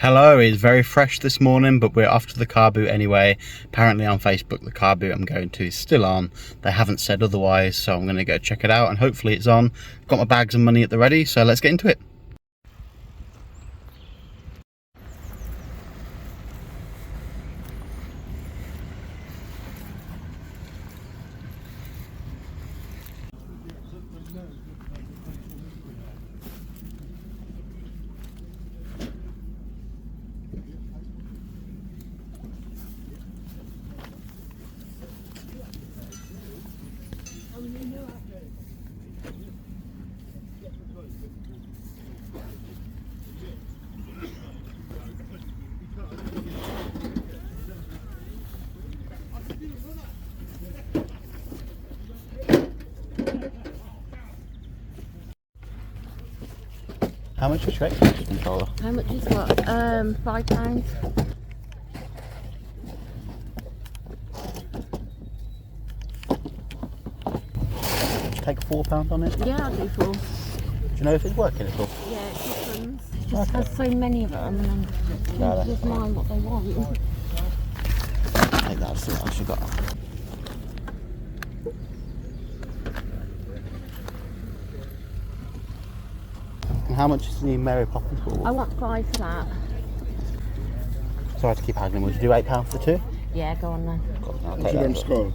Hello, it's very fresh this morning, but we're off to the car boot anyway. Apparently on Facebook, the car boot I'm going to is still on. They haven't said otherwise, so I'm going to go check it out and hopefully it's on. Got my bags and money at the ready, so let's get into it. How much is your Xbox controller? How much is what? £5. Take £4 on it? Yeah, I'll do 4. Do you know if it's working at all? Yeah, it happens. It just has so many of them and then No, just mine what they want. I think that's it, I should got. And how much is the Mary Poppins ball? I want 5 for that. Sorry to keep haggling, would you do £8 for 2? Yeah, go on then. What's your name, Scroll?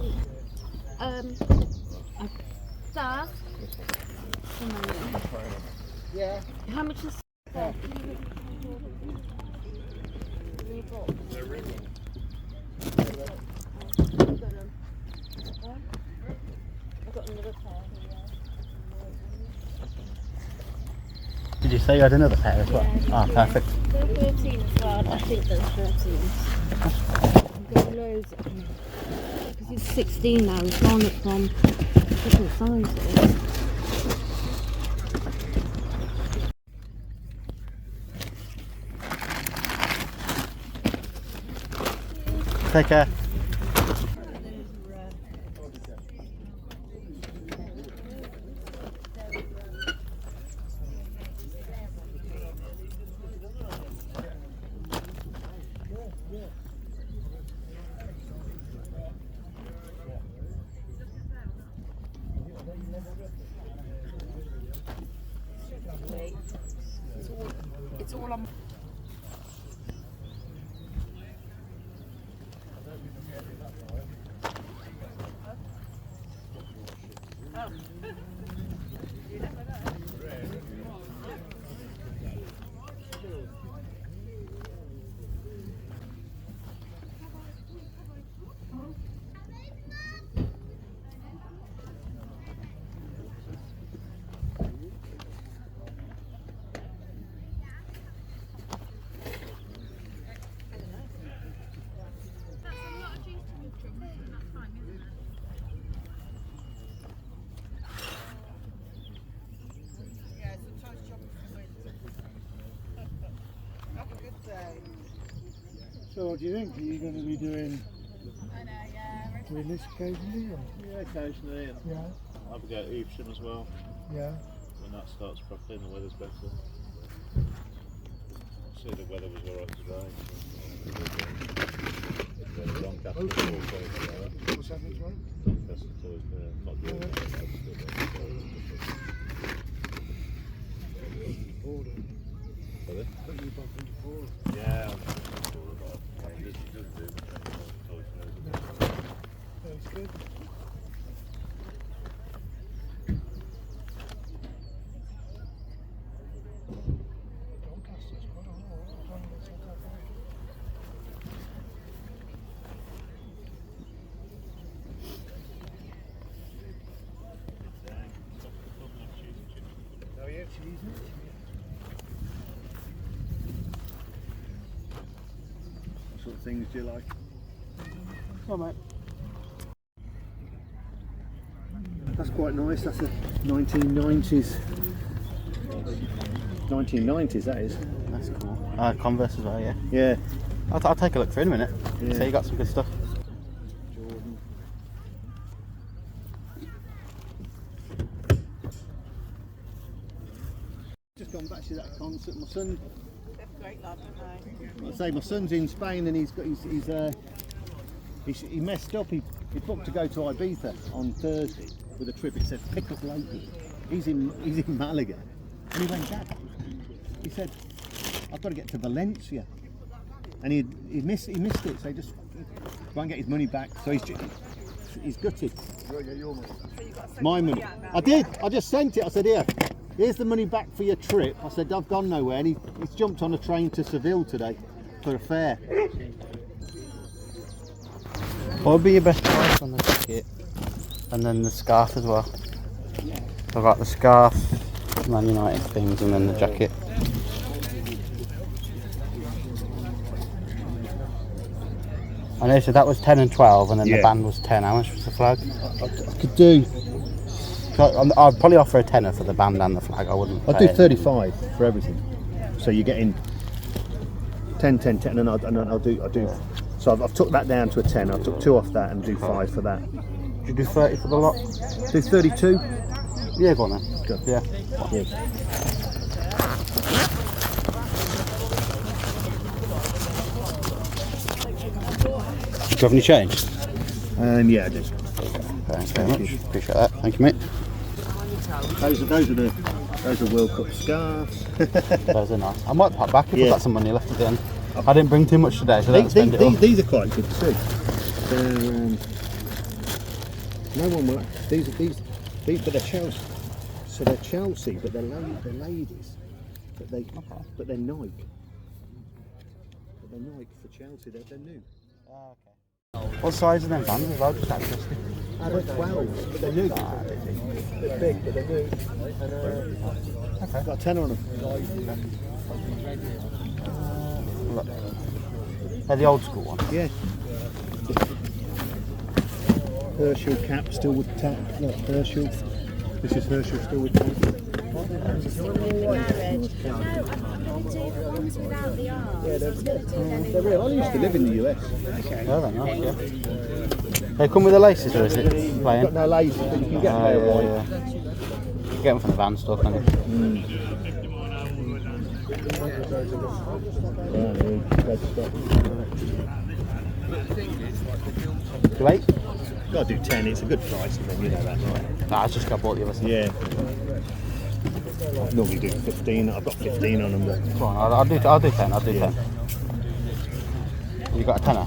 Star? Yeah. How much is that? I've got another pair. Did you say you had another pair as well? Yeah. Ah, perfect. They're 13 as well. I think there's 13. I've got loads of them. Because he's 16 now, he's gone up from different sizes. Take care. It's all on. So what do you think? Are you going to be doing this occasionally? Or? Yeah, occasionally. And Yeah. I'll have a go at Evesham as well. Yeah. When that starts properly and the weather's better. See, the weather was alright today. Doncaster Thursday. What's happening tomorrow? Doncaster Thursday. Not good. Putting you back into forward. Yeah, I'm sure about it. It doesn't do much. That's good. Doncaster's quite a lot. Oh yeah, cheese. What sort of things do you like? Oh, mate. That's quite nice. That's a 1990s. 1990s, that is. That's cool. Converse as well, yeah. Yeah. I'll take a look through in a minute. Yeah. So you got some good stuff. Jordan. Just gone back to that concert. My son great lad, I say my son's in Spain and he messed up. He booked to go to Ibiza on Thursday with a trip. It said pick up local. He's in Malaga, and he went back. He said, "I've got to get to Valencia," and he missed it. So he just won't get his money back. So he's gutted. My money. I did. I just sent it. I said, here's the money back for your trip. I said, I've gone nowhere. And he's jumped on a train to Seville today for a fare. What would be your best price on the jacket? And then the scarf as well. I've got the scarf, Man United things, and then the jacket. I know, so that was 10 and 12, and then the band was 10. How much was the flag? I could do. I'd probably offer a tenner for the band and the flag. I wouldn't. I'd do 35 for everything. So you're getting 10, 10, 10, and I'll do. So I've took that down to a 10. I took 2 off that and do 5 for that. Would you do 30 for the lot? Do 32? Yeah, go on then. Go. Yeah. Yeah. Do you have any change? Yeah, I do. Thanks very much. Appreciate that. Thank you, mate. Those are World Cup scarves. Those are nice. I might pop back if I've got some money left at the end. I didn't bring too much today, so don't spend it all. These are quite good too. No one will. These, but they're Chelsea. So they're Chelsea, but they're ladies. But they're Nike. But they're Nike for Chelsea. They're new. Oh, okay. What size are them bands as well? Just interesting. They're 12, but they're new. They're big, but they're new. And, okay. Got a 10 on them. Look. They're the old school ones. Yeah. Herschel cap still with tap. Look, Herschel. This is Herschel still with tap. Yeah, they're real. I used to live in the US. Okay. Oh, they're nice, yeah. They come with the laces, or is it plain? Got no laces, but you can get a pair of white. Yeah. You can get them from the van store, can't you? Too late? Got to do 10. It's a good price, and then you know that, right? Nah, I just got bought the other stuff. Yeah. I normally do 15. I've got 15 on them. But... Come on, I'll do 10. I'll do 10. You got a tenner?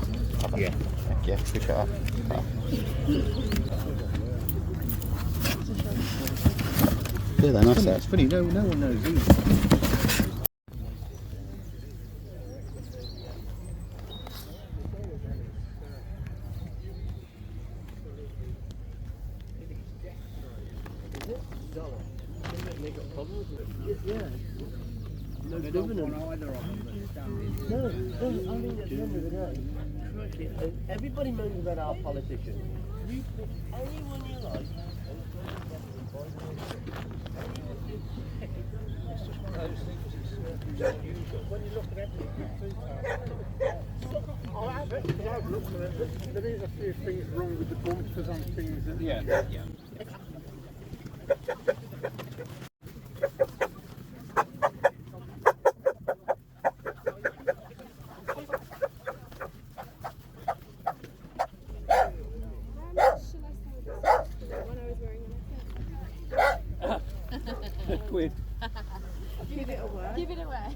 Yeah. Thank you. Appreciate that. Yeah, they're nice. It's funny. No one knows these. No dividend either of them. No, I mean at the end of the day, everybody moans about our politicians. You pick anyone you like. It's just one of those things that's unusual. When you look at everything, I have it, because I've looked at it. There is a few things wrong with the bumpers on things. Yeah. £1. Give it away. Give it away.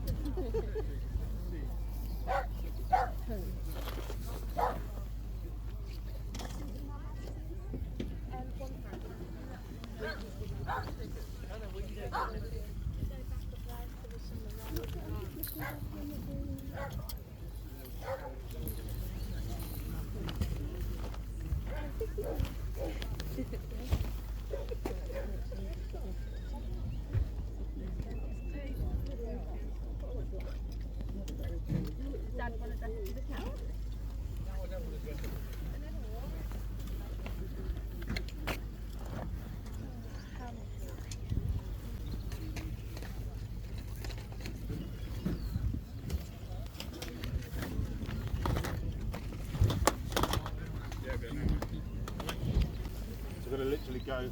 I'm going to literally go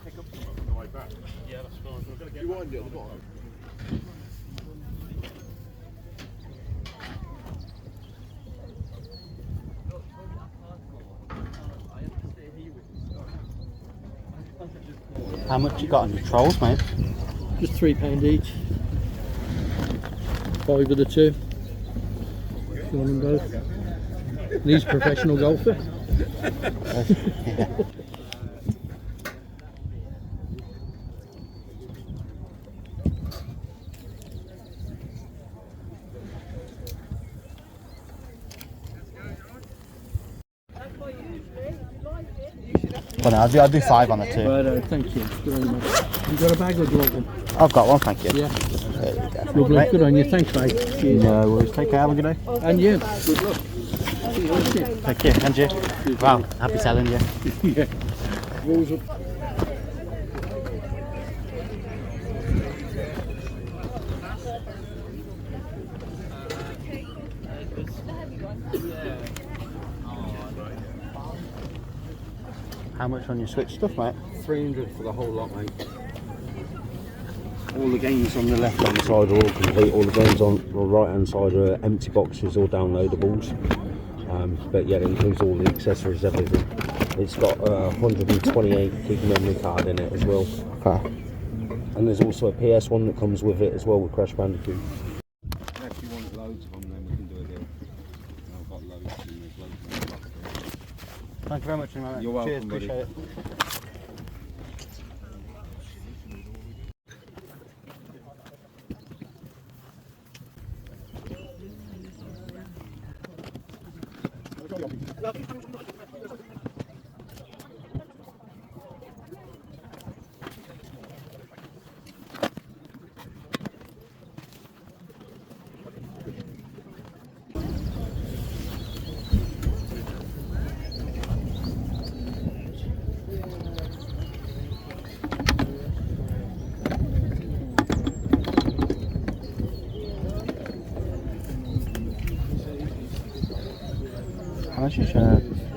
pick up some on the way back. Yeah, that's fine. I'm going to get you wind it at the bottom. How much you got on your trolls, mate? Just £3 each. 5 of the 2. If you want them both. And he's a professional golfer. Yeah. Well, no, I'll do 5 on the 2. Right, thank you. Good on you, mate. You got a bag or do you want one? I've got one, thank you. Yeah. There you go. Lovely. Right. Good on you. Thanks, mate. Cheers. No worries. Take care. Have a good day. And you. Good luck. Thank you. And you. Wow. Happy selling you. Yeah. Rolls up. How much on your Switch stuff, mate? 300 for the whole lot, mate. All the games on the left hand side are all complete. All the games on the right hand side are empty boxes or downloadables. But yeah, it includes all the accessories, everything. It's got a 128 gig memory card in it as well. Okay. And there's also a PS1 that comes with it as well with Crash Bandicoot. If you want loads of them, then we can do a deal. I've got loads and there's loads of them. Thank you very much, mate. You're welcome, Cheers, buddy. appreciate it.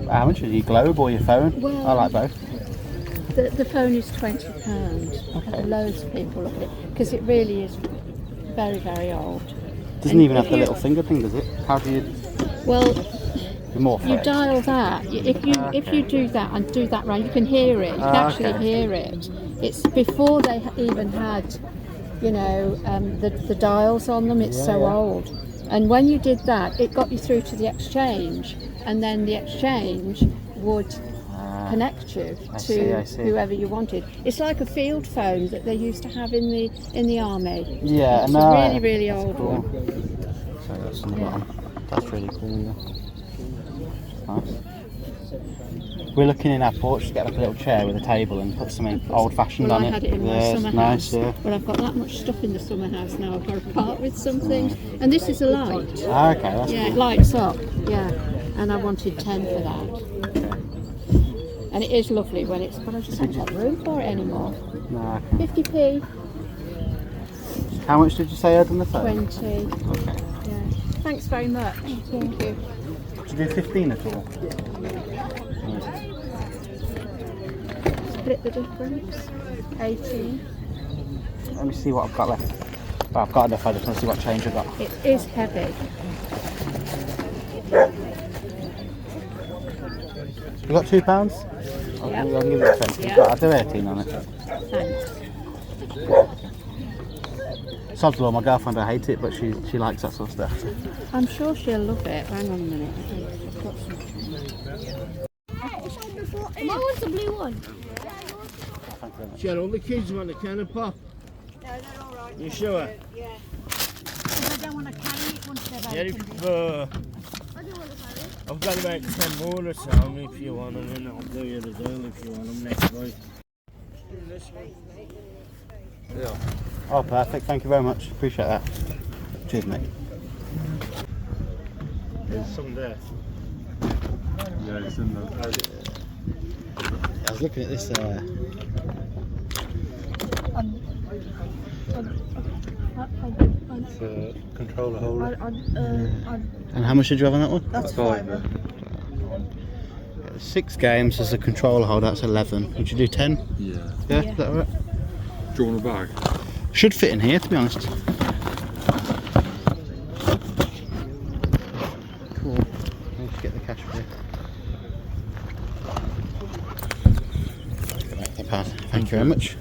How much is your Globe or your phone? Well, I like both. The phone is £20. Okay. Loads of people look at it because it really is very, very old. Doesn't And even have if the you- little finger thing, does it? How do you Well, do more for you it? dial that. If you do that and do that right, you can hear it. You can actually okay. hear it. It's before they even had, you know, the dials on them. It's so yeah. old. And when you did that, it got you through to the exchange, and then the exchange would connect you I to see. whoever you wanted. It's like a field phone that they used to have in the army. Yeah, It's no. a really, really old Cool. one. Sorry, that's on the Yeah. bottom. That's really cool. Yeah. Nice. We're looking in our porch to get like a little chair with a table and put something old-fashioned Well, on I it. had it in my Yeah, it's summer nice, house. yeah. Well, I've got that much stuff in the summer house now. I've got to part with some things. And this is a light. Ah, okay, that's Yeah, cool. it lights up. Yeah. And I wanted 10 for that. Okay. And it is lovely when it's, but I just haven't got room for it anymore. No, okay. 50p, How much did you say I had on the phone? 20. Okay. Yeah. Thanks very much. Thank you. Did you do 15 at all? Split the difference. 18. Let me see what I've got left. Well, I've got enough, I just want to see what change I've got. It is heavy. You got £2? I'll give you a 20. Yeah. Right, I'll do 18 on it. Thanks. Sod's law, my girlfriend, I hate it, but she likes that sort of stuff. I'm sure she'll love it. Hang on a minute. I've got some. My one's the blue one. Thank you very much. Shall all the kids want a can of pop? No, they're all right. You sure? Yeah. I don't want to carry it once they've Get it opened it. for... I don't want to carry it. I've got about 10 more or so if you want them, and I'll do you the deal if you want them next week. Oh, perfect. Thank you very much. Appreciate that. Cheers, mate. There's some there. Yeah, it's in there. I was looking at this. It's a controller holder. And how much did you have on that one? That's Five. 6 games as a controller holder. That's 11. Would you do 10? Yeah. Yeah, is that right? Do you want a bag? Should fit in here, to be honest. Cool. Need to get the cash for you. Thank Thank you very much.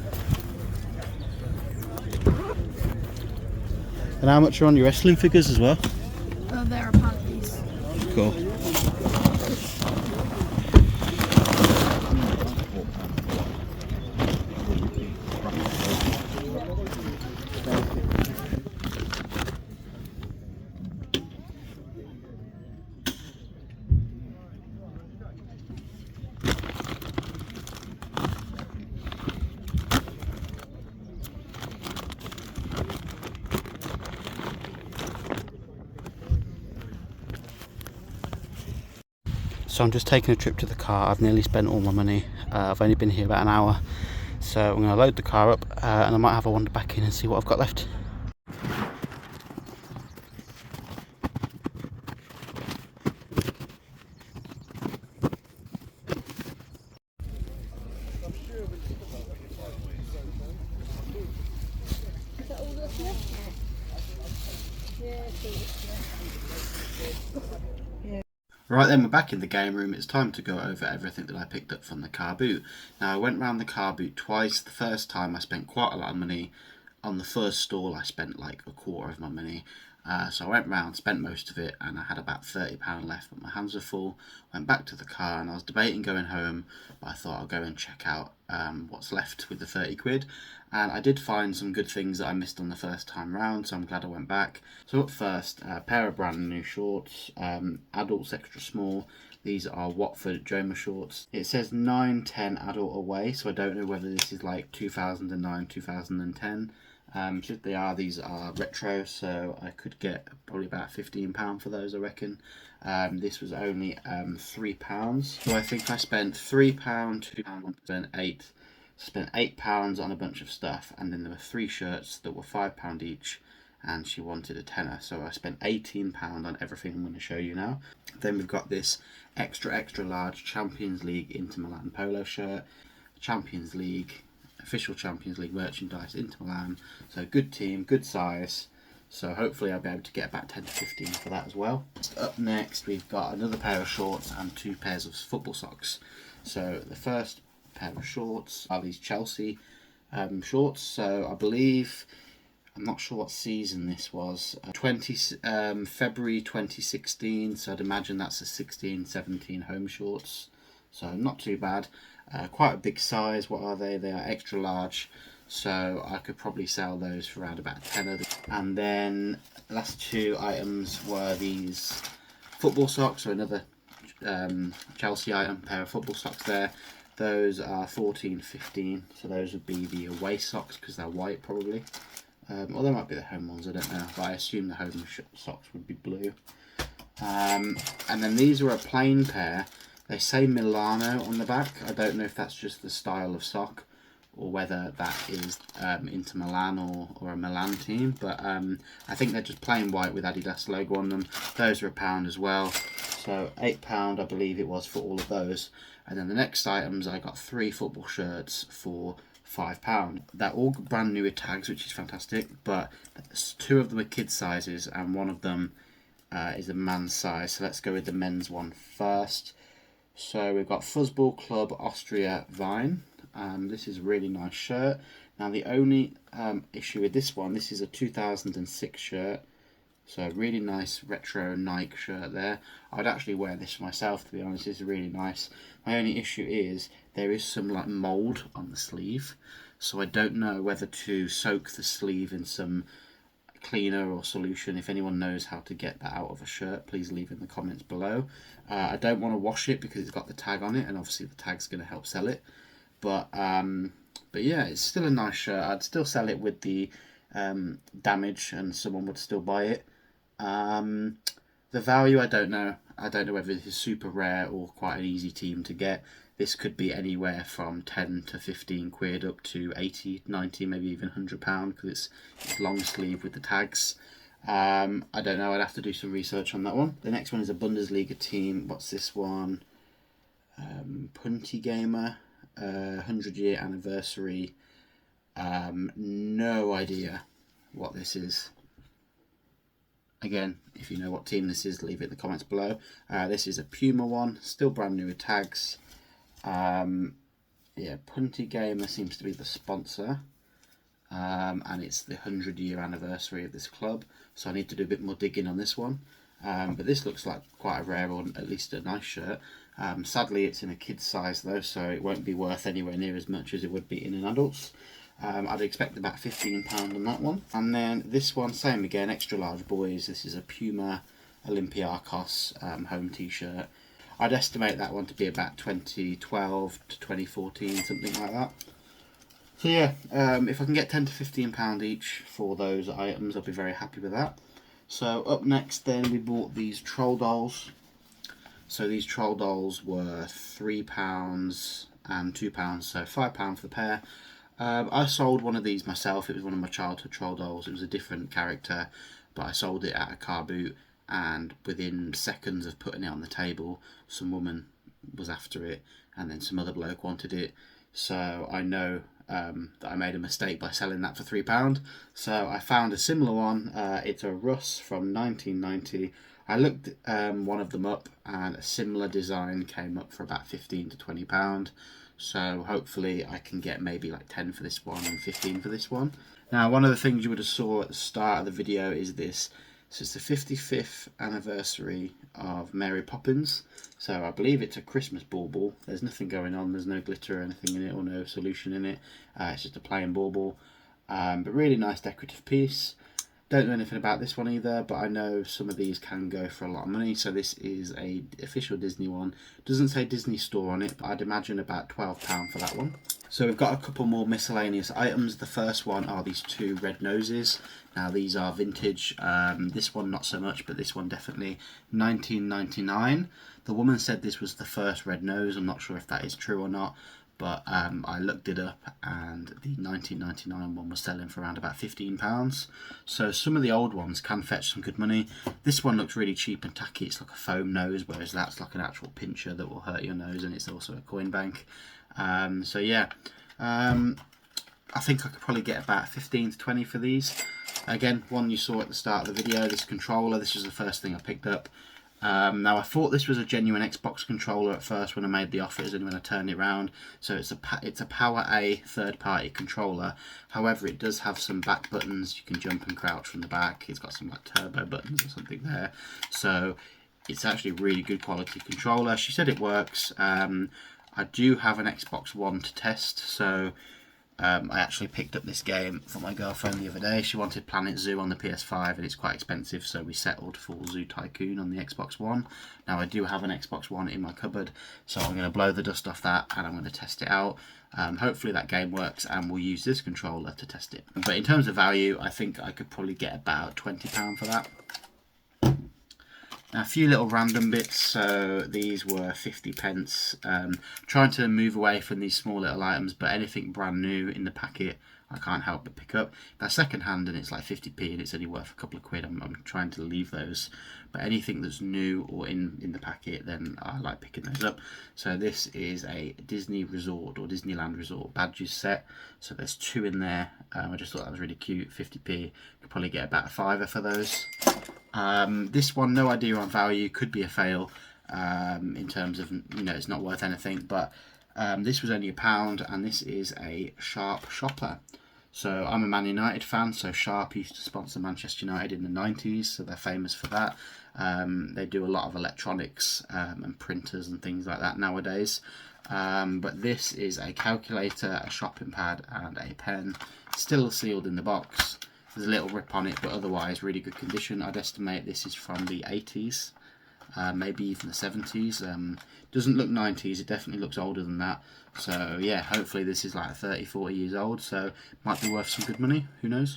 And how much are on your wrestling figures as well? They're a pound piece. Cool. So I'm just taking a trip to the car. I've nearly spent all my money. I've only been here about an hour. So I'm going to load the car up and I might have a wander back in and see what I've got left. Right then, we're back in the game room. It's time to go over everything that I picked up from the car boot. Now, I went round the car boot twice. The first time I spent quite a lot of money. On the first stall I spent like a quarter of my money. So I went round, spent most of it, and I had about £30 left, but my hands were full. Went back to the car and I was debating going home, but I thought I'll go and check out what's left with the 30 quid. And I did find some good things that I missed on the first time round, so I'm glad I went back. So up first, a pair of brand new shorts, adults extra small. These are Watford Joma shorts. It says 9-10 adult away, so I don't know whether this is like 2009, 2010. So they are, these are retro, so I could get probably about £15 for those, I reckon. This was only £3. So I think I spent £3, £2, spent £8. Spent £8 on a bunch of stuff, and then there were 3 shirts that were £5 each, and she wanted a tenner, so I spent £18 on everything I'm going to show you now. Then we've got this extra large Champions League Inter Milan polo shirt, Champions League, official Champions League merchandise, Inter Milan, so good team, good size, so hopefully I'll be able to get about 10 to 15 for that as well. Up next we've got another pair of shorts and 2 pairs of football socks. So the first pair of shorts are these Chelsea shorts, so I believe, I'm not sure what season this was, February 2016, so I'd imagine that's a 16-17 home shorts, so not too bad. Quite a big size. What are they? They are extra large, so I could probably sell those for around about 10. And then last 2 items were these football socks, so another Chelsea item, pair of football socks there. Those are 14.15, so those would be the away socks because they're white probably. Or they might be the home ones, I don't know, but I assume the home socks would be blue. And then these were a plain pair. They say Milano on the back. I don't know if that's just the style of sock or whether that is Inter Milan or a Milan team, but I think they're just plain white with Adidas logo on them. Those are £1 as well, so £8 I believe it was for all of those. And then the next items, I got 3 football shirts for £5. They're all brand new with tags, which is fantastic, but 2 of them are kids sizes and 1 of them is a man's size. So let's go with the men's one first. So we've got Fuzzball Club Austria Vine. This is a really nice shirt. Now the only issue with this one, this is a 2006 shirt. So a really nice retro Nike shirt there. I would actually wear this myself, to be honest. It's really nice. My only issue is there is some like mould on the sleeve. So I don't know whether to soak the sleeve in some cleaner or solution. If anyone knows how to get that out of a shirt, please leave in the comments below. I don't want to wash it because it's got the tag on it, and obviously the tag's going to help sell it. But yeah, it's still a nice shirt. I'd still sell it with the damage, and someone would still buy it. The value, I don't know. I don't know whether this is super rare or quite an easy team to get. This could be anywhere from 10 to 15 quid up to 80, 90, maybe even £100 because it's long sleeve with the tags. I don't know, I'd have to do some research on that one. The next one is a Bundesliga team. What's this one? Punty Gamer, 100-year anniversary. No idea what this is. Again, if you know what team this is, leave it in the comments below. This is a Puma one, still brand new with tags. yeah, Punty Gamer seems to be the sponsor. And it's the 100-year anniversary of this club, so I need to do a bit more digging on this one. But this looks like quite a rare one, at least a nice shirt. Sadly it's in a kid's size though, so it won't be worth anywhere near as much as it would be in an adult's. I'd expect about £15 on that one. And then this one, same again, extra large boys. This is a Puma Olympiakos home t-shirt. I'd estimate that one to be about 2012 to 2014, something like that. So yeah, if I can get £10 to £15 each for those items, I'll be very happy with that. So up next then, we bought these troll dolls. So these troll dolls were £3 and £2, so £5 for the pair. I sold one of these myself. It was one of my childhood troll dolls. It was a different character, but I sold it at a car boot, and within seconds of putting it on the table, some woman was after it, and then some other bloke wanted it. So I know that I made a mistake by selling that for £3. So I found a similar one. It's a Russ from 1990. I looked one of them up, and a similar design came up for about £15 to £20. So hopefully I can get maybe like 10 for this one and 15 for this one. Now, one of the things you would have saw at the start of the video is this. So it's the 55th anniversary of Mary Poppins. So I believe it's a Christmas bauble. There's nothing going on. There's no glitter or anything in it, or no solution in it. It's just a plain bauble. But really nice decorative piece. Don't know anything about this one either, but I know some of these can go for a lot of money. So this is a official Disney one. Doesn't say Disney Store on it, but I'd imagine about £12 for that one. So we've got a couple more miscellaneous items. The first one are these two red noses. Now these are vintage. This one not so much, but this one definitely. 1999. The woman said this was the first red nose. I'm not sure if that is true or not, but I looked it up, and the 1999 one was selling for around about £15. So some of the old ones can fetch some good money. This one looks really cheap and tacky. It's like a foam nose, whereas that's like an actual pincher that will hurt your nose, and it's also a coin bank. So yeah, I think I could probably get about 15 to 20 for these. Again, one you saw at the start of the video, this controller. This was the first thing I picked up. Now I thought this was a genuine Xbox controller at first when I made the offers and when I turned it around. So it's a Power A third-party controller. However, it does have some back buttons. You can jump and crouch from the back. It's got some like turbo buttons or something there. So it's actually a really good quality controller. She said it works. I do have an Xbox One to test, so I actually picked up this game for my girlfriend the other day. She wanted Planet Zoo on the PS5, and it's quite expensive, so we settled for Zoo Tycoon on the Xbox One. Now I do have an Xbox One in my cupboard, so I'm going to blow the dust off that and I'm going to test it out. Hopefully that game works, and we'll use this controller to test it. But in terms of value, I think I could probably get about £20 for that. Now, a few little random bits. So these were 50p. Trying to move away from these small little items, but anything brand new in the packet I can't help but pick up. That's second hand and it's like 50p and it's only worth a couple of quid. I'm trying to leave those, but anything that's new or in the packet, then I like picking those up. So this is a Disney Resort or Disneyland Resort badges set. So there's two in there. I just thought that was really cute. 50p. Could probably get about a £5 for those. This one, no idea on value, could be a fail in terms of, you know, it's not worth anything, but this was only £1, and this is a Sharp shopper. So I'm a Man United fan, so Sharp used to sponsor Manchester United in the 90s, so they're famous for that. They do a lot of electronics and printers and things like that nowadays. But this is a calculator, a shopping pad and a pen, still sealed in the box. There's a little rip on it, but otherwise really good condition. I'd estimate this is from the 80s, maybe even the 70s. Doesn't look 90s, it definitely looks older than that. So yeah, hopefully this is like 30-40 years old, so might be worth some good money, who knows.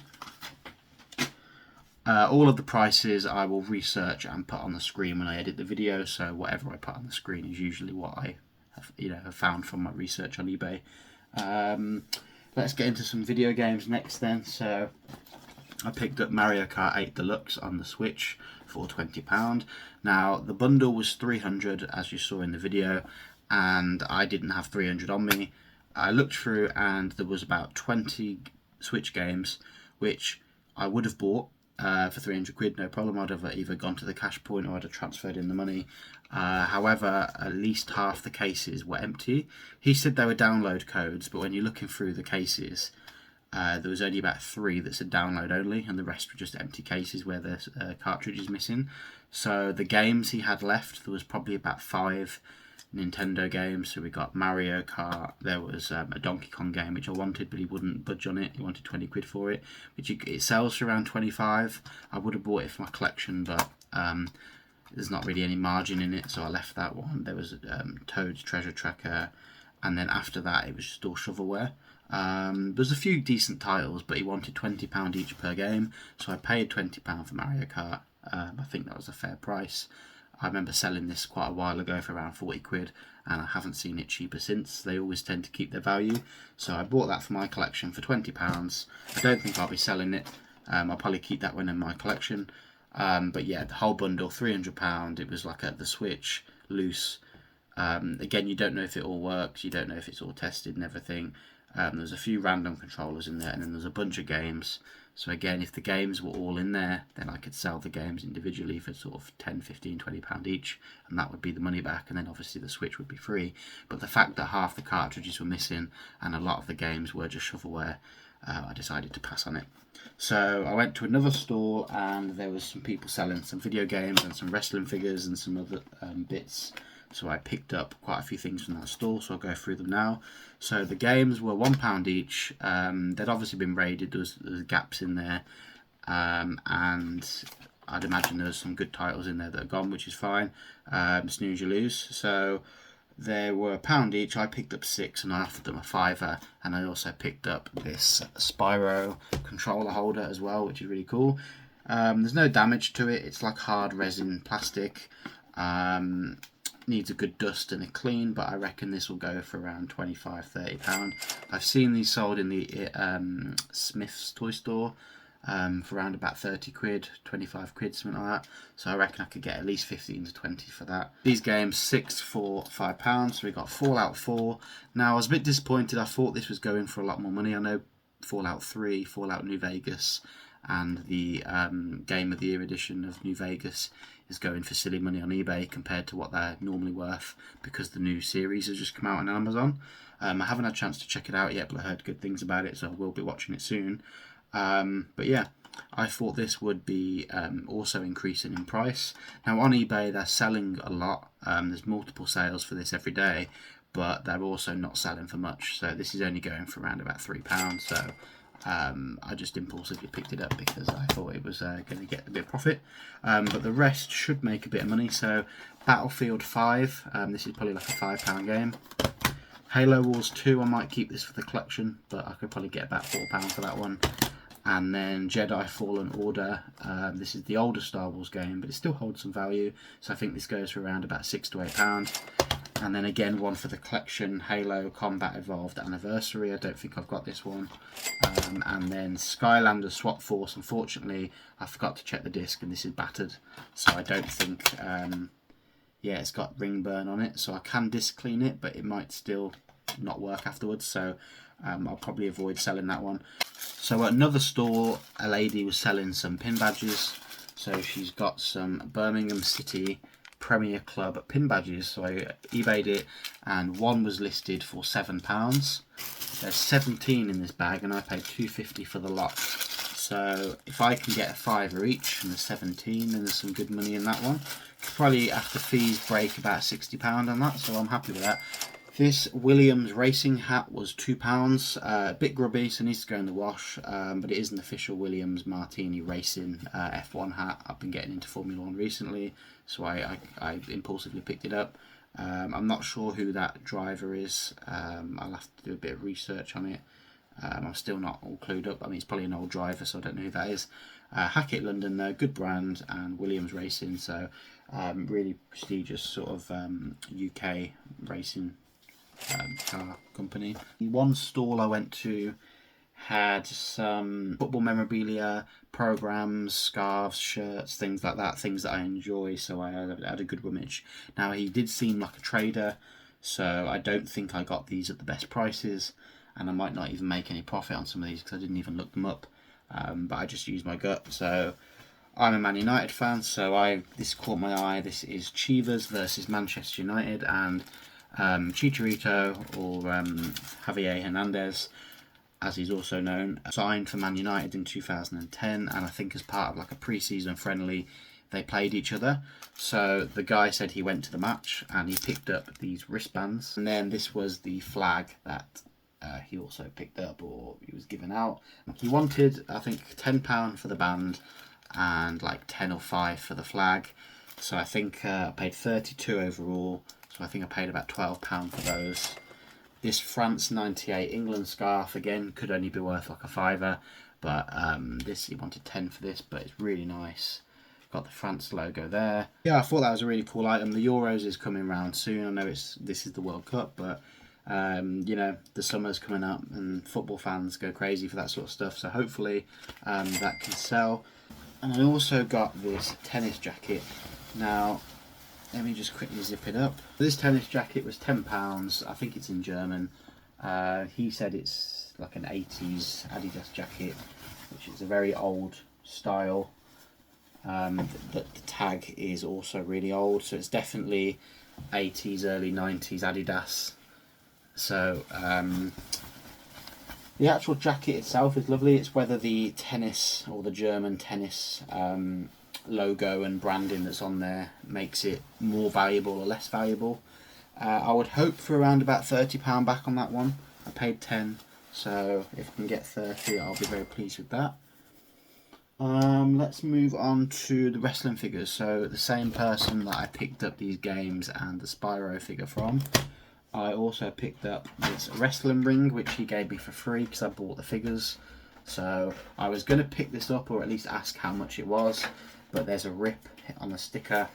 All of the prices I will research and put on the screen when I edit the video, so whatever I put on the screen is usually what I have found from my research on eBay. Let's get into some video games next then. So I picked up Mario Kart 8 Deluxe on the Switch for £20. Now the bundle was 300 as you saw in the video, and I didn't have 300 on me. I looked through and there was about 20 Switch games which I would have bought for 300 quid, no problem. I'd have either gone to the cash point or I'd have transferred in the money. However, at least half the cases were empty. He said they were download codes, but when you're looking through the cases, there was only about 3 that said download only, and the rest were just empty cases where the cartridge is missing. So the games he had left, there was probably about 5 Nintendo games. So we got Mario Kart, there was a Donkey Kong game which I wanted, but he wouldn't budge on it. He wanted 20 quid for it, which it sells for around 25. I would have bought it for my collection, but there's not really any margin in it, so I left that one. There was Toad's Treasure Tracker, and then after that it was just all shovelware. There's a few decent titles, but he wanted £20 each per game, so I paid £20 for Mario Kart. I think that was a fair price. I remember selling this quite a while ago for around 40 quid, and I haven't seen it cheaper since. They always tend to keep their value, so I bought that for my collection for £20. I don't think I'll be selling it. I'll probably keep that one in my collection. But yeah, the whole bundle, £300. It was like the Switch loose. Again, you don't know if it all works, you don't know if it's all tested and everything. There's a few random controllers in there, and then there's a bunch of games. So again, if the games were all in there, then I could sell the games individually for sort of 10, 15, £20 each, and that would be the money back, and then obviously the Switch would be free. But the fact that half the cartridges were missing and a lot of the games were just shovelware, I decided to pass on it. So I went to another stall, and there was some people selling some video games and some wrestling figures and some other bits. So I picked up quite a few things from that stall, so I'll go through them now. So the games were £1 each. They'd obviously been raided, there was gaps in there, and I'd imagine there's some good titles in there that are gone, which is fine. Snooze you lose. So they were £1 each. I picked up 6 and I offered them a £5, and I also picked up this Spyro controller holder as well, which is really cool. There's no damage to it, it's like hard resin plastic. Needs a good dust and a clean, but I reckon this will go for around £25–30. I've seen these sold in the Smith's toy store for around about 30 quid, 25 quid, something like that. So I reckon I could get at least 15 to 20 for that. These games, 6 for £5. So we got Fallout 4. Now I was a bit disappointed. I thought this was going for a lot more money. I know Fallout 3, Fallout New Vegas, and the Game of the Year edition of New Vegas is going for silly money on eBay compared to what they're normally worth, because the new series has just come out on Amazon. I haven't had a chance to check it out yet, but I heard good things about it, so I will be watching it soon. But yeah, I thought this would be also increasing in price. Now on eBay they're selling a lot. There's multiple sales for this every day, but they're also not selling for much. So this is only going for around about £3. So I just impulsively picked it up because I thought it was going to get a bit of profit, but the rest should make a bit of money. So Battlefield 5, this is probably like a £5 game. Halo Wars 2, I might keep this for the collection, but I could probably get about £4 for that one. And then Jedi Fallen Order, this is the older Star Wars game, but it still holds some value, so I think this goes for around about £6 to £8. And then again, one for the collection, Halo Combat Evolved Anniversary. I don't think I've got this one. And then Skylanders Swap Force. Unfortunately, I forgot to check the disc, and this is battered, so I don't think. Yeah, it's got ring burn on it, so I can disc clean it, but it might still not work afterwards. So I'll probably avoid selling that one. So at another store, a lady was selling some pin badges. So she's got some Birmingham City Premier Club pin badges, so I eBayed it, and one was listed for £7. There's 17 in this bag, and I paid £2.50 for the lot. So if I can get a £5 each and there's 17, then there's some good money in that one. Probably after fees break about £60 on that, so I'm happy with that. This Williams racing hat was £2, a bit grubby, so it needs to go in the wash, but it is an official Williams Martini Racing F1 hat. I've been getting into Formula 1 recently, so I impulsively picked it up. I'm not sure who that driver is. I'll have to do a bit of research on it. I'm still not all clued up. I mean, it's probably an old driver, so I don't know who that is. Hackett London though, good brand, and Williams Racing, so really prestigious sort of UK racing car company. One stall I went to had some football memorabilia, programs, scarves, shirts, things like that, things that I enjoy, so I had a good rummage. Now he did seem like a trader, so I don't think I got these at the best prices, and I might not even make any profit on some of these because I didn't even look them up, but I just used my gut. So I'm a Man United fan, so this caught my eye. This is Chivas versus Manchester United, and Chicharito, or Javier Hernandez, as he's also known, signed for Man United in 2010, and I think as part of like a pre-season friendly, they played each other. So the guy said he went to the match and he picked up these wristbands, and then this was the flag that he also picked up, or he was given out. He wanted, I think, £10 for the band and like 10 or 5 for the flag. So I think I paid 32 overall. So I think I paid about £12 for those. This France 98 England scarf, again, could only be worth like a £5, but this, he wanted 10 for this, but it's really nice. Got the France logo there. Yeah, I thought that was a really cool item. The Euros is coming round soon. I know this is the World Cup, but you know, the summer's coming up and football fans go crazy for that sort of stuff. So hopefully that can sell. And I also got this tennis jacket. Now, let me just quickly zip it up. This tennis jacket was £10. I think it's in German. He said it's like an 80s Adidas jacket, which is a very old style. The tag is also really old, so it's definitely 80s, early 90s Adidas. So the actual jacket itself is lovely. It's whether the tennis or the German tennis logo and branding that's on there makes it more valuable or less valuable. I would hope for around about £30 back on that one. I paid 10, so if I can get 30, I'll be very pleased with that. Let's move on to the wrestling figures. So the same person that I picked up these games and the Spyro figure from, I also picked up this wrestling ring, which he gave me for free because I bought the figures. So I was going to pick this up, or at least ask how much it was, but there's a rip on the sticker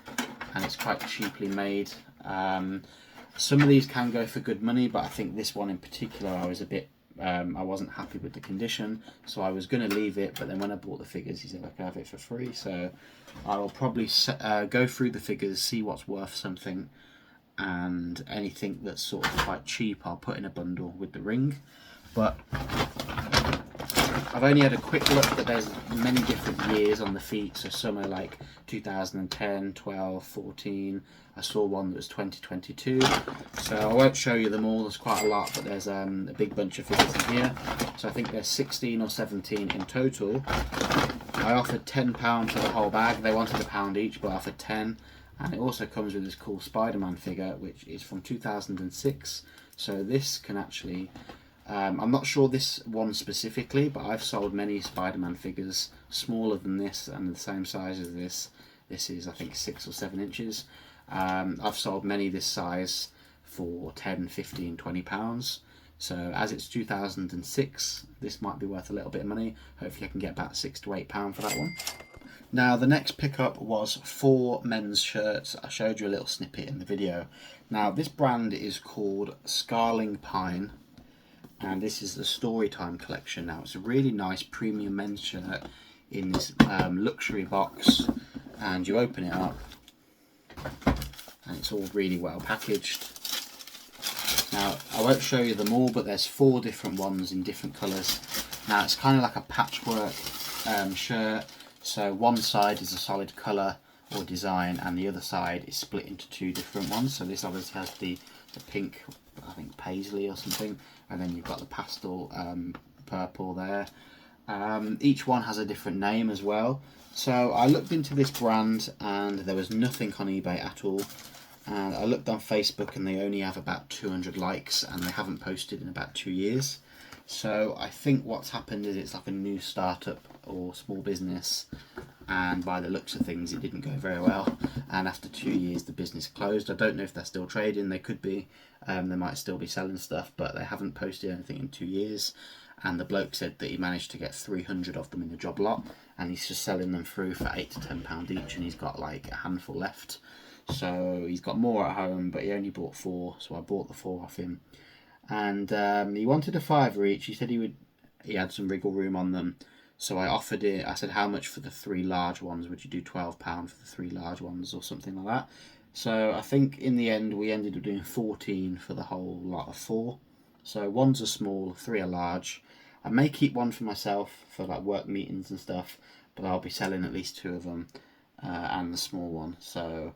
and it's quite cheaply made. Some of these can go for good money, but I think this one in particular I was a bit I wasn't happy with the condition, so I was going to leave it, but then when I bought the figures he said I could have it for free, so I will probably go through the figures, see what's worth something, and anything that's sort of quite cheap I'll put in a bundle with the ring. But I've only had a quick look, but there's many different years on the feet, so some are like 2010, 12, 14. I saw one that was 2022, so I won't show you them all, there's quite a lot, but there's a big bunch of figures in here. So I think there's 16 or 17 in total. I offered £10 for the whole bag. They wanted £1 each, but I offered 10. And it also comes with this cool Spider-Man figure, which is from 2006. So this can actually, I'm not sure this one specifically, but I've sold many Spider-Man figures smaller than this and the same size as this. This is, I think, 6 or 7 inches. I've sold many this size for 10, 15, 20 pounds. So as it's 2006, this might be worth a little bit of money. Hopefully I can get about £6 to £8 for that one. Now the next pickup was 4 men's shirts. I showed you a little snippet in the video. Now this brand is called Scarling Pine, and this is the Storytime collection. Now it's a really nice premium men's shirt in this luxury box, and you open it up and it's all really well packaged. Now I won't show you them all, but there's 4 different ones in different colours. Now it's kind of like a patchwork shirt. So one side is a solid colour or design, and the other side is split into 2 different ones. So this obviously has the pink, I think paisley or something, and then you've got the pastel purple there. Each one has a different name as well. So I looked into this brand and there was nothing on eBay at all. And I looked on Facebook and they only have about 200 likes, and they haven't posted in about 2 years. So I think what's happened is it's like a new startup or small business, and by the looks of things it didn't go very well, and after 2 years the business closed. I don't know if they're still trading, they could be, they might still be selling stuff, but they haven't posted anything in 2 years. And the bloke said that he managed to get 300 of them in the job lot, and he's just selling them through for £8 to £10 each, and he's got like a handful left. So he's got more at home, but he only bought 4, so I bought the 4 off him. And he wanted a £5 each. He said he had some wriggle room on them, so I offered it. I said, how much for the 3 large ones? Would you do £12 for the 3 large ones or something like that? So I think in the end we ended up doing 14 for the whole lot of 4. So 1's a small, 3 are large. I may keep one for myself for like work meetings and stuff, but I'll be selling at least 2 of them and the small one. So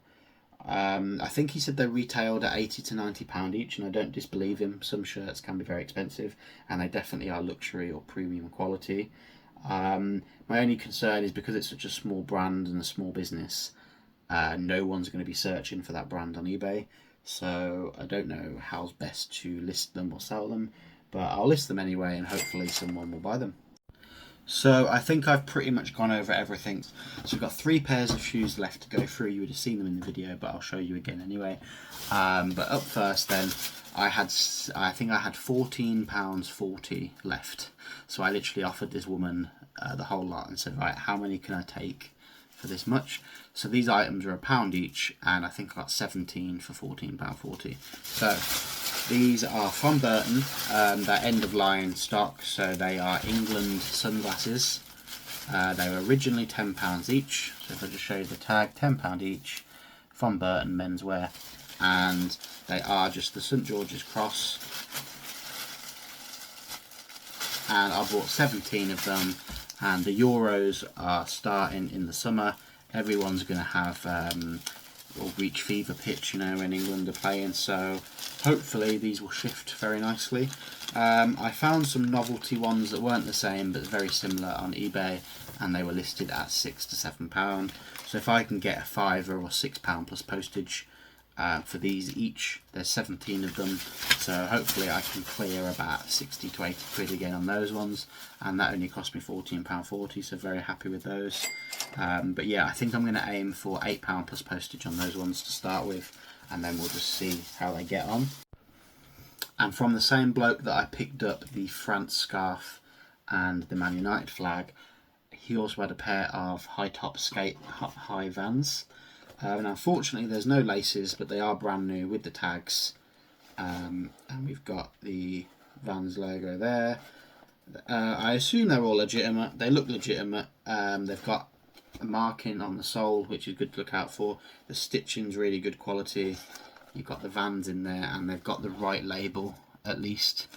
I think he said they retailed at £80 to £90 each, and I don't disbelieve him. Some shirts can be very expensive, and they definitely are luxury or premium quality. My only concern is because it's such a small brand and a small business, no one's going to be searching for that brand on eBay. So I don't know how's best to list them or sell them, but I'll list them anyway, and hopefully someone will buy them. So I think I've pretty much gone over everything. So we've got 3 pairs of shoes left to go through. You would have seen them in the video, but I'll show you again anyway. But up first then, I think I had £14.40 left. So I literally offered this woman the whole lot and said, right, how many can I take for this much? So these items are £1 each, and I think I got 17 for £14.40. So these are from Burton. They're end of line stock, so they are England sunglasses. They were originally £10 each. So if I just show you the tag, £10 each from Burton menswear, and they are just the St George's Cross. And I bought 17 of them, and the Euros are starting in the summer. Everyone's going to have or reach fever pitch, you know, when England are playing, so hopefully these will shift very nicely. I found some novelty ones that weren't the same but very similar on eBay, and they were listed at £6 to £7. So if I can get a £5 or £6 plus postage for these each, there's 17 of them, so hopefully I can clear about 60 to 80 quid again on those ones, and that only cost me £14.40, so very happy with those. But yeah, I think I'm going to aim for £8 plus postage on those ones to start with, and then we'll just see how they get on. And from the same bloke that I picked up the France scarf and the Man United flag, he also had a pair of high top skate high Vans. And unfortunately there's no laces, but they are brand new with the tags, and we've got the Vans logo there. I assume they're all legitimate. They look legitimate. They've got a marking on the sole, which is good to look out for. The stitching's really good quality. You've got the Vans in there, and they've got the right label at least.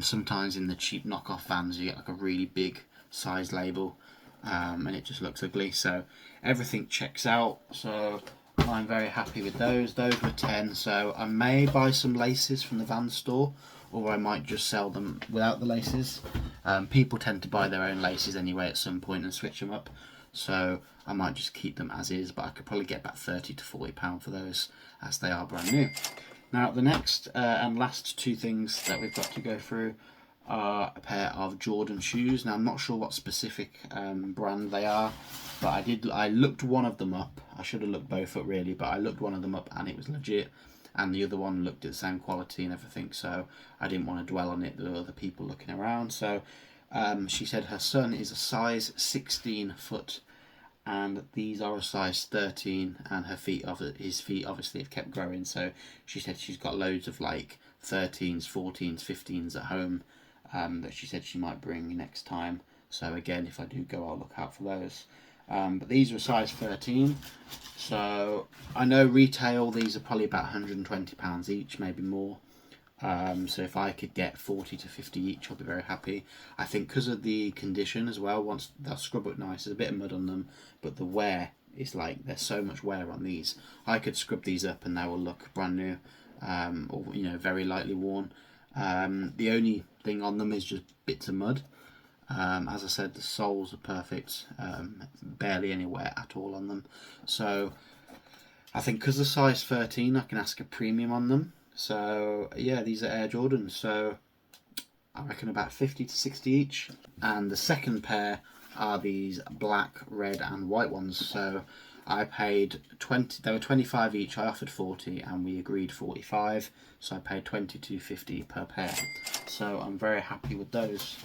Sometimes in the cheap knockoff Vans you get like a really big size label, and it just looks ugly. So everything checks out, so I'm very happy with those. Those were 10, so I may buy some laces from the Vans store, or I might just sell them without the laces. People tend to buy their own laces anyway at some point and switch them up, so I might just keep them as is, but I could probably get about £30 to £40 for those, as they are brand new. Now the next and last 2 things that we've got to go through are a pair of Jordan shoes. Now I'm not sure what specific brand they are, but I looked one of them up. I should have looked both up really, but I looked one of them up and it was legit, and the other one looked at the same quality and everything, so I didn't want to dwell on it. There were other people looking around. So she said her son is a size 16 foot, and these are a size 13, and his feet obviously have kept growing, so she said she's got loads of like 13s, 14s, 15s at home that she said she might bring next time. So again, if I do go, I'll look out for those. But these are a size 13, so I know retail these are probably about £120 each, maybe more. So if I could get 40 to 50 each, I'll be very happy. I think because of the condition as well, once they'll scrub up nice, there's a bit of mud on them, but the wear is like, there's so much wear on these. I could scrub these up and they will look brand new, or you know, very lightly worn. The only thing on them is just bits of mud. As I said, the soles are perfect, barely any wear at all on them. So I think because the size 13, I can ask a premium on them. So yeah, these are Air Jordans, so I reckon about 50 to 60 each. And the second pair are these black, red and white ones. So I paid 20, they were 25 each, I offered 40 and we agreed 45, so I paid £22.50 per pair. So I'm very happy with those.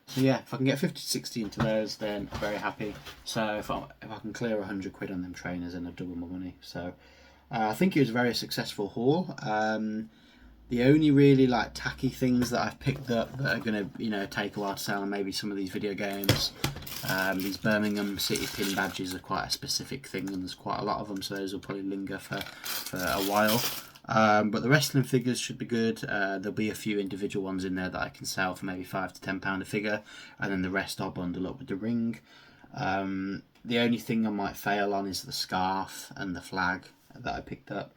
So yeah, if I can get 50 to 60 into those, then I'm very happy. So if I can clear 100 quid on them trainers, then I've doubled my money. So I think it was a very successful haul. The only really like tacky things that I've picked up that are going to, you know, take a while to sell, and maybe some of these video games. These Birmingham City pin badges are quite a specific thing, and there's quite a lot of them, so those will probably linger for a while. But the wrestling figures should be good. There'll be a few individual ones in there that I can sell for maybe £5 to £10 a figure, and then the rest I'll bundle up with the ring. The only thing I might fail on is the scarf and the flag that I picked up.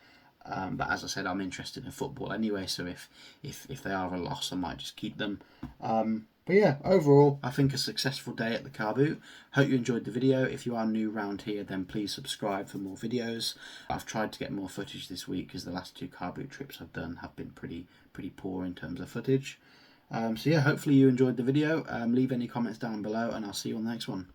But as I said, I'm interested in football anyway, so if they are a loss, I might just keep them. But yeah, overall, I think a successful day at the car boot. Hope you enjoyed the video. If you are new around here, then please subscribe for more videos. I've tried to get more footage this week because the last 2 car boot trips I've done have been pretty poor in terms of footage. So yeah, hopefully you enjoyed the video. Leave any comments down below, and I'll see you on the next one.